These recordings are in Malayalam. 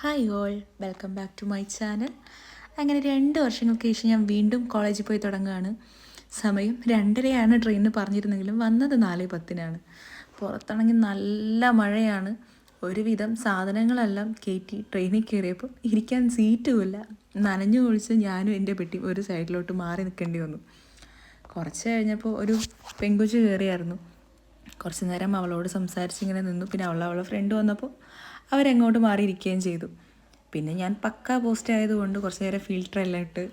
Hi all, welcome back to my channel. അങ്ങനെ 2 വർഷങ്ങൾക്ക് ശേഷം ഞാൻ വീണ്ടും കോളേജിൽ പോയി തുടങ്ങുകയാണ്. സമയം 2:30 ട്രെയിനിന് പറഞ്ഞിരുന്നെങ്കിലും വന്നത് 4:10. പുറത്താണെങ്കിൽ നല്ല മഴയാണ്. ഒരുവിധം സാധനങ്ങളെല്ലാം കയറ്റി ട്രെയിനിൽ കയറിയപ്പോൾ ഇരിക്കാൻ സീറ്റുമില്ല. നനഞ്ഞു കുളിച്ച് ഞാനും എൻ്റെ പെട്ടി ഒരു സൈഡിലോട്ട് മാറി നിൽക്കേണ്ടി വന്നു. കുറച്ച് കഴിഞ്ഞപ്പോൾ ഒരു പെങ്കുച്ച് കയറിയായിരുന്നു. കുറച്ച് നേരം അവളോട് സംസാരിച്ചിങ്ങനെ നിന്നു. പിന്നെ അവളെ ഫ്രണ്ട് വന്നപ്പോൾ അവരെങ്ങോട്ട് മാറിയിരിക്കുകയും ചെയ്തു. പിന്നെ ഞാൻ പക്ക പോസ്റ്റ് ആയതുകൊണ്ട് കുറച്ച് നേരം ഫിൽറ്ററെല്ലാം ഇട്ട്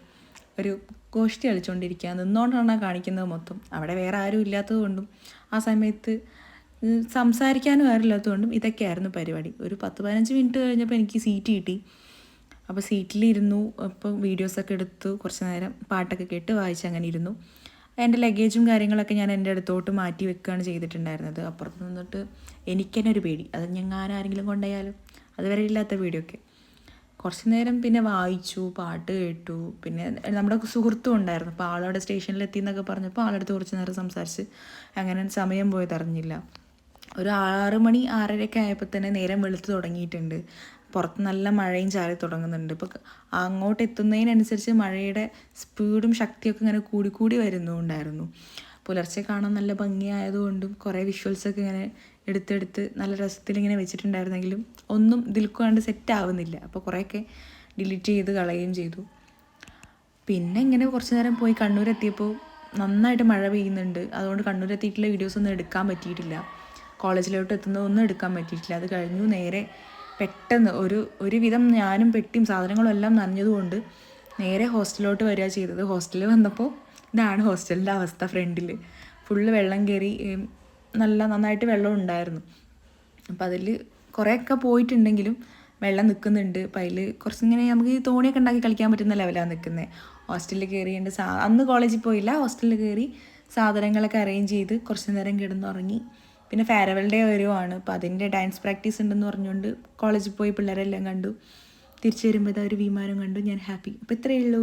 ഒരു ഗോഷ്ടി കളിച്ചുകൊണ്ടിരിക്കുക. നിന്നുകൊണ്ടാണ് കാണിക്കുന്നത് മൊത്തം. അവിടെ വേറെ ആരും ഇല്ലാത്തത് കൊണ്ടും ആ സമയത്ത് സംസാരിക്കാനും ആരില്ലാത്തതുകൊണ്ടും ഇതൊക്കെയായിരുന്നു പരിപാടി. ഒരു 10-15 മിനിറ്റ് കഴിഞ്ഞപ്പോൾ എനിക്ക് സീറ്റ് കിട്ടി. അപ്പോൾ സീറ്റിലിരുന്നു. അപ്പോൾ വീഡിയോസൊക്കെ എടുത്തു. കുറച്ച് നേരം പാട്ടൊക്കെ കേട്ട് വായിച്ച് അങ്ങനെ ഇരുന്നു. എൻ്റെ ലഗേജും കാര്യങ്ങളൊക്കെ ഞാൻ എൻ്റെ അടുത്തോട്ട് മാറ്റി വെക്കുകയാണ് ചെയ്തിട്ടുണ്ടായിരുന്നത്. അപ്പുറത്ത് നിന്നിട്ട് എനിക്ക് തന്നെ ഒരു പേടി, അത് ഞാൻ ആരെങ്കിലും കൊണ്ടുപോയാലും അതുവരെ ഇല്ലാത്ത പേടിയൊക്കെ. കുറച്ച് നേരം പിന്നെ വായിച്ചു, പാട്ട് കേട്ടു. പിന്നെ നമ്മുടെ സുഹൃത്തും ഉണ്ടായിരുന്നു. അപ്പോൾ ആളവിടെ സ്റ്റേഷനിലെത്തി എന്നൊക്കെ പറഞ്ഞപ്പോൾ ആളടുത്ത് കുറച്ച് നേരം സംസാരിച്ച് അങ്ങനെ സമയം പോയത് അറിഞ്ഞില്ല. ഒരു 6 മണി 6:30 ആയപ്പോൾ തന്നെ നേരം വെളുത്ത് തുടങ്ങിയിട്ടുണ്ട്. പുറത്ത് നല്ല മഴയും ചാറി തുടങ്ങുന്നുണ്ട്. ഇപ്പോൾ അങ്ങോട്ട് എത്തുന്നതിനനുസരിച്ച് മഴയുടെ സ്പീഡും ശക്തിയൊക്കെ ഇങ്ങനെ കൂടി വരുന്നുണ്ടായിരുന്നു. പുലർച്ചെ കാണാൻ നല്ല ഭംഗിയായതുകൊണ്ടും കുറേ വിഷ്വൽസൊക്കെ ഇങ്ങനെ എടുത്തെടുത്ത് നല്ല രസത്തിലിങ്ങനെ വെച്ചിട്ടുണ്ടായിരുന്നെങ്കിലും ഒന്നും ഇതിൽക്കാണ്ട് സെറ്റ് ആവുന്നില്ല. അപ്പോൾ കുറേയൊക്കെ ഡിലീറ്റ് ചെയ്ത് കളയുകയും ചെയ്തു. പിന്നെ ഇങ്ങനെ കുറച്ച് നേരം പോയി കണ്ണൂരെത്തിയപ്പോൾ നന്നായിട്ട് മഴ പെയ്യുന്നുണ്ട്. അതുകൊണ്ട് കണ്ണൂരെത്തിയിട്ടുള്ള വീഡിയോസൊന്നും എടുക്കാൻ പറ്റിയിട്ടില്ല. കോളേജിലോട്ട് എത്തുന്നതൊന്നും എടുക്കാൻ പറ്റിയിട്ടില്ല. അത് കഴിഞ്ഞു നേരെ പെട്ടെന്ന് ഒരുവിധം ഞാനും പെട്ടിയും സാധനങ്ങളും എല്ലാം നനഞ്ഞതുകൊണ്ട് നേരെ ഹോസ്റ്റലിലോട്ട് വരിക ചെയ്തത്. ഹോസ്റ്റലിൽ വന്നപ്പോൾ ഇതാണ് ഹോസ്റ്റലിൻ്റെ അവസ്ഥ. ഫ്രണ്ടിൽ ഫുള്ള് വെള്ളം കയറി, നന്നായിട്ട് വെള്ളം ഉണ്ടായിരുന്നു. അപ്പം അതിൽ കുറേയൊക്കെ പോയിട്ടുണ്ടെങ്കിലും വെള്ളം നിൽക്കുന്നുണ്ട്. അപ്പം അതിൽ കുറച്ചിങ്ങനെ നമുക്ക് ഈ തോണിയൊക്കെ ഉണ്ടാക്കി കളിക്കാൻ പറ്റുന്ന ലെവലാണ് നിൽക്കുന്നത്. ഹോസ്റ്റലിൽ കയറിയുണ്ട്. അന്ന് കോളേജിൽ പോയില്ല, ഹോസ്റ്റലിൽ കയറി സാധനങ്ങളൊക്കെ അറേഞ്ച് ചെയ്ത് കുറച്ച് നേരം കിടന്നുറങ്ങി. പിന്നെ ഫെയർവെൽ ഡേ വരുവാണ്. അപ്പോൾ അതിൻ്റെ ഡാൻസ് പ്രാക്ടീസ് ഉണ്ടെന്ന് പറഞ്ഞുകൊണ്ട് കോളേജിൽ പോയി പിള്ളേരെല്ലാം കണ്ടു. തിരിച്ചു വരുമ്പോൾ ഒരു വിമാനം കണ്ടു. ഞാൻ ഹാപ്പി. അപ്പോൾ ഇത്രയേ ഉള്ളൂ.